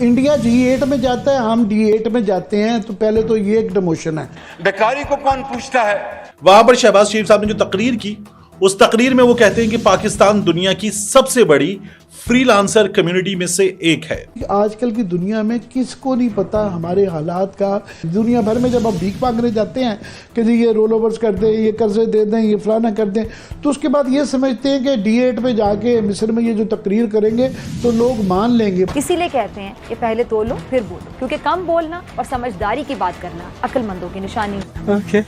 India G8 में जाता है, हम D8 में जाते हैं, तो पहले तो ये एक डिमोशन है। बेकारी को कौन पूछता है। वहां पर शहबाज शरीफ साहब ने जो तकरीर की, उस तकरीर में वो कहते हैं कि पाकिस्तान दुनिया की सबसे बड़ी फ्रीलांसर कम्युनिटी में से एक है। आजकल की दुनिया में किसको नहीं पता हमारे हालात का। दुनिया भर में जब हम भीख मांगने जाते हैं कि जी ये रोल ओवर्स कर दें, ये कर्जे दे दें, ये फलाना कर दें, तो उसके बाद ये समझते हैं कि D8 पे जाके मिस्र में ये जो तकरीर करेंगे तो लोग मान लेंगे। इसीलिए कहते हैं कि पहले तोलो फिर बोलो, क्योंकि कम बोलना और समझदारी की बात करना अक्लमंदों की निशानी।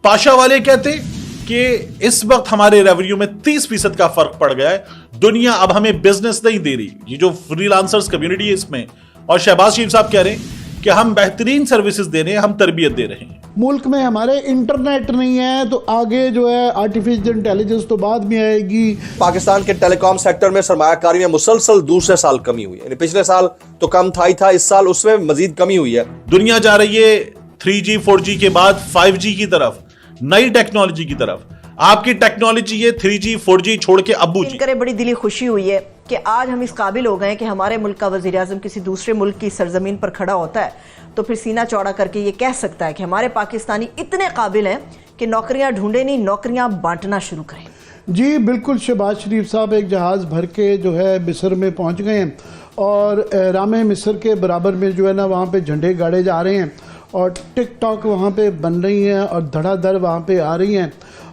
पाशा वाले कहते कि इस वक्त हमारे रेवेन्यू में 30% का फर्क पड़ गया है, दुनिया अब हमें बिजनेस नहीं दे रही, ये जो फ्रीलांसर्स कम्युनिटी है इसमें। और शहबाज शरीफ साहब कह रहे हैं कि हम बेहतरीन सर्विसेज दे रहे हैं, हम तरबियत दे रहे हैं। मुल्क में हमारे इंटरनेट नहीं है, तो आगे जो है आर्टिफिशियल इंटेलिजेंस तो बाद में आएगी। पाकिस्तान के टेलीकॉम सेक्टर में सरमायाकारी में मुसलसल दूसरे साल कमी हुई है, यानी पिछले साल तो कम था ही था, इस साल उसमें मजीद कमी हुई है। दुनिया जा रही है 3G 4G के बाद 5G की तरफ, नई टेक्नोलॉजी की तरफ। आपकी टेक्नोलॉजी है 3G 4G छोड़ के अब्बू जी। करे बड़ी दिली खुशी हुई है कि आज हम इस काबिल हो गए हैं कि हमारे मुल्क का वजीर आजम किसी दूसरे मुल्क की सरजमीन पर खड़ा होता है तो फिर सीना चौड़ा करके ये कह सकता है कि हमारे पाकिस्तानी इतने काबिल हैं कि नौकरियां ढूंढे नहीं, नौकरियां बांटना शुरू करें। जी बिल्कुल, शहबाज शरीफ साहब एक जहाज़ भर के जो है मिस्र में पहुंच गए हैं और एहराम मिस्र के बराबर में जो है ना वहाँ पे झंडे गाड़े जा रहे हैं और टिकटॉक वहाँ पे बन रही हैं और धड़ाधड़ वहाँ पे आ रही हैं।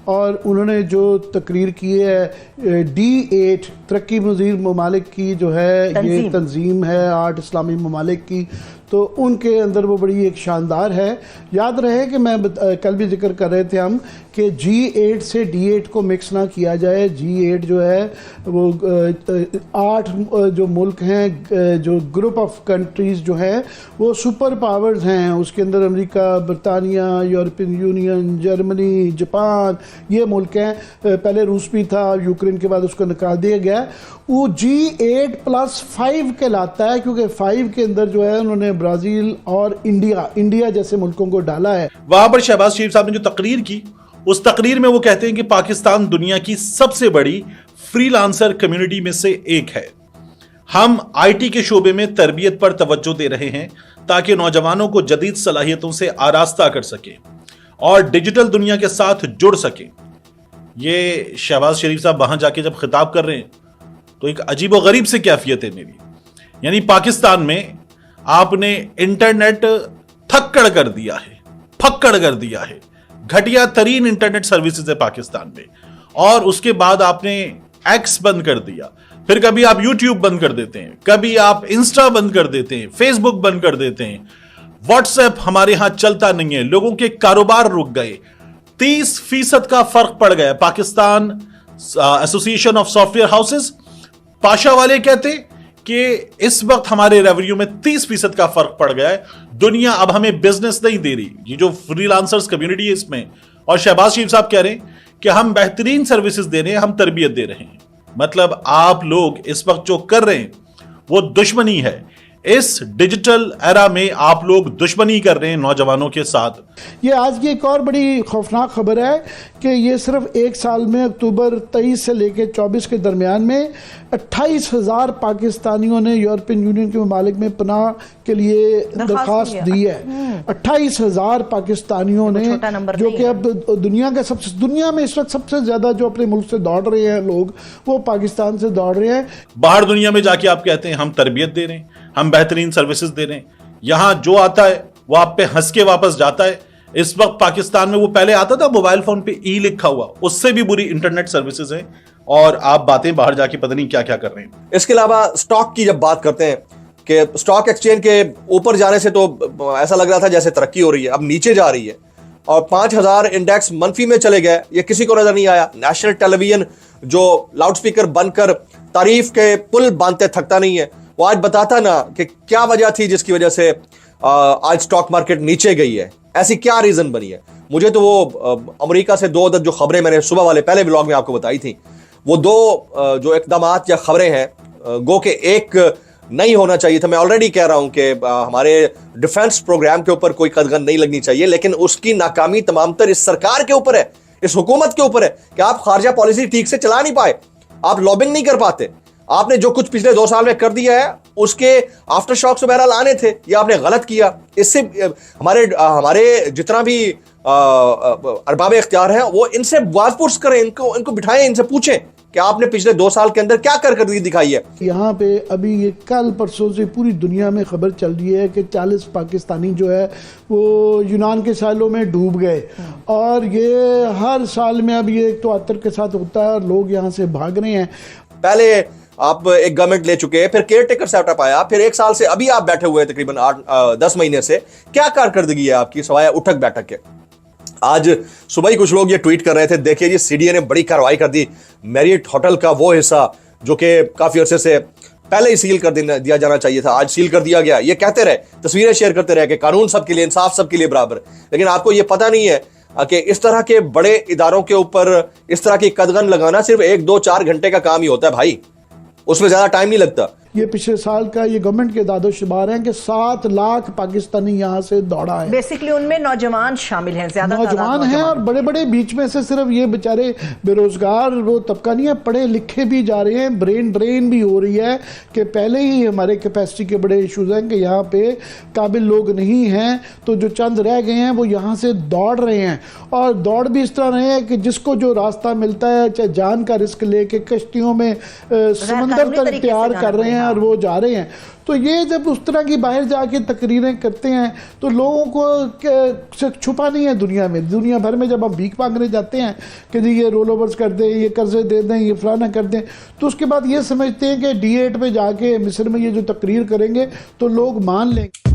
और उन्होंने जो तकरीर की है D8 तरक्की पज़ीर ममालिक की जो है ये तंजीम है 8 इस्लामी ममालिक की, तो उनके अंदर वो बड़ी एक शानदार है। याद रहे कि मैं कल भी जिक्र कर रहे थे हम कि G8 से D8 को मिक्स ना किया जाए। G8 जो है वो 8 जो मुल्क हैं, जो ग्रुप ऑफ कंट्रीज़ जो हैं वो सुपर पावर्स हैं। उसके अंदर अमेरिका, बरतानिया, यूरोपियन यूनियन, जर्मनी, जापान, ये मुल्क हैं। पहले रूस भी था, यूक्रेन के बाद उसको निकाल दिया गया। वो G8+5 कहलाता है क्योंकि 5 के अंदर जो है उन्होंने ब्राज़ील और इंडिया जैसे मुल्कों को डाला है। वहां पर शहबाज शरीफ साहब ने जो तकरीर की, उस तकरीर में वो कहते हैं कि पाकिस्तान दुनिया की सबसे बड़ी फ्रीलांसर कम्युनिटी में से एक है। हम IT के शोबे में तरबियत पर तवज्जो दे रहे हैं ताकि नौजवानों को जदीद सलाहियतों से आरास्ता कर सके और डिजिटल दुनिया के साथ जुड़ सके। ये शहबाज शरीफ साहब वहां जाके जब खिताब कर रहे हैं तो एक अजीब व गरीब सी कैफियत है मेरी। यानी पाकिस्तान में आपने इंटरनेट थक्कड़ कर दिया है, फक्कड़ कर दिया है, घटिया तरीन इंटरनेट सर्विसेज है पाकिस्तान में। और उसके बाद आपने X बंद कर दिया, फिर कभी आप YouTube बंद कर देते हैं, कभी आप इंस्टा बंद कर देते हैं, फेसबुक बंद कर देते हैं, व्हाट्सएप हमारे यहां चलता नहीं है, लोगों के कारोबार रुक गए। 30% का फर्क पड़ गया। Pakistan association of software houses, Pasha वाले कहते कि इस वक्त हमारे रेवेन्यू में 30% का फर्क पड़ गया है, दुनिया अब हमें बिजनेस नहीं दे रही, ये जो फ्रीलांसर्स कम्युनिटी है इसमें। और शहबाज शरीफ साहब कह रहे हैं कि हम बेहतरीन सर्विसेज दे रहे हैं, हम तरबियत दे रहे हैं। मतलब आप लोग इस वक्त जो कर रहे हैं वो दुश्मनी है। इस डिजिटल एरा में आप लोग दुश्मनी कर रहे हैं नौजवानों के साथ। ये आज की एक और बड़ी खौफनाक खबर है कि ये सिर्फ एक साल में अक्टूबर 23 से लेकर 24 के दरमियान में 28,000 पाकिस्तानियों ने यूरोपियन यूनियन के ममालिक में पनाह के लिए दरख्वास्त दी है। 28,000 पाकिस्तानियों ने, जो कि अब दुनिया में इस वक्त सबसे ज्यादा जो अपने मुल्क से दौड़ रहे हैं लोग, वो पाकिस्तान से दौड़ रहे हैं। बाहर दुनिया में जाके आप कहते हैं हम तरबियत दे रहे हैं, हम बेहतरीन सर्विसेज दे रहे हैं। यहां जो आता है वो आप पे हंस के वापस जाता है। इस वक्त पाकिस्तान में वो पहले आता था मोबाइल फोन पे ई लिखा हुआ, उससे भी बुरी इंटरनेट सर्विसेज हैं और आप बातें बाहर जाके पता नहीं क्या क्या कर रहे हैं। इसके अलावा स्टॉक की जब बात करते हैं कि स्टॉक एक्सचेंज के ऊपर जाने से तो ऐसा लग रहा था जैसे तरक्की हो रही है, अब नीचे जा रही है और 5,000 इंडेक्स मनफी में चले गए, ये किसी को नजर नहीं आया। नेशनल टेलीविजन जो लाउडस्पीकर बनकर तारीफ के पुल बांधते थकता नहीं है, वो आज बताता ना कि क्या वजह थी जिसकी वजह से आज स्टॉक मार्केट नीचे गई है, ऐसी क्या रीजन बनी है। मुझे तो वो अमेरिका से 2 जो खबरें मैंने सुबह वाले पहले ब्लॉग में आपको बताई थी, वो 2 जो इकदामात या खबरें हैं, गो के एक नहीं होना चाहिए था। मैं ऑलरेडी कह रहा हूं कि हमारे डिफेंस प्रोग्राम के ऊपर कोई कदगन नहीं लगनी चाहिए, लेकिन उसकी नाकामी तमामतर इस सरकार के ऊपर है, इस हुकूमत के ऊपर है कि आप खारजा पॉलिसी ठीक से चला नहीं पाए, आप लॉबिंग नहीं कर पाते, आपने जो कुछ पिछले 2 साल में कर दिया है उसके आफ्टर शॉक्स बहरहाल आने थे, या आपने गलत किया। इससे हमारे जितना भी अरबाब इख्तियार हैं वो इनसे वाजपुर्स करें, इनको बिठाएं, इनसे पूछें कि आपने पिछले 2 साल के अंदर क्या कर दिखाई है। यहाँ पे अभी ये कल परसों से पूरी दुनिया में खबर चल रही है कि 40 पाकिस्तानी जो है वो यूनान के सालों में डूब गए, और ये हर साल में अब ये एक तो आतर के साथ होता है और लोग यहाँ से भाग रहे हैं। पहले आप एक गवर्नमेंट ले चुके हैं, फिर केयर टेकर सेटअप आया, फिर 1 साल से अभी आप बैठे हुए हैं तकरीबन 8-10 महीने से। क्या कारकर्दगी है आपकी सवाए उठक बैठक के? आज सुबह ही कुछ लोग ये ट्वीट कर रहे थे, देखिए जी सीडीए ने बड़ी कार्रवाई कर दी, मैरियट होटल का वो हिस्सा जो कि काफी अरसे से पहले ही सील कर दिया जाना चाहिए था, आज सील कर दिया गया। ये कहते रहे, तस्वीरें शेयर करते रहे कि कानून सबके लिए, इंसाफ सबके लिए बराबर। लेकिन आपको ये पता नहीं है कि इस तरह के बड़े इदारों के ऊपर इस तरह की कदगन लगाना सिर्फ 1-2-4 घंटे का काम ही होता है भाई, उसमें ज्यादा टाइम नहीं लगता। ये पिछले साल का ये गवर्नमेंट के दादो शुमार हैं कि 7 लाख पाकिस्तानी यहाँ से दौड़ा है। बेसिकली उनमें नौजवान शामिल हैं, ज्यादा नौजवान हैं, और बड़े बड़े बीच में से सिर्फ ये बेचारे बेरोजगार वो तबका नहीं है, पढ़े लिखे भी जा रहे हैं, ब्रेन ड्रेन भी हो रही है कि पहले ही हमारे कैपेसिटी के बड़े इश्यूज हैं कि यहाँ पे काबिल लोग नहीं हैं, तो जो चंद रह गए हैं वो यहाँ से दौड़ रहे हैं। और दौड़ भी इस तरह रहे हैं कि जिसको जो रास्ता मिलता है, चाहे जान का रिस्क लेके कश्तियों में समंदर तक तैयार कर रहे हैं और वो जा रहे हैं। तो ये जब उस तरह की बाहर जाके तकरीरें करते हैं तो लोगों को छुपा नहीं है दुनिया भर में जब हम भीख मांगने जाते हैं कि जी ये रोल ओवर्स कर दें, ये कर्जे दे दें, ये फलाना कर दें, तो उसके बाद ये समझते हैं कि D8 पे जाके मिस्र में ये जो तकरीर करेंगे तो लोग मान लेंगे।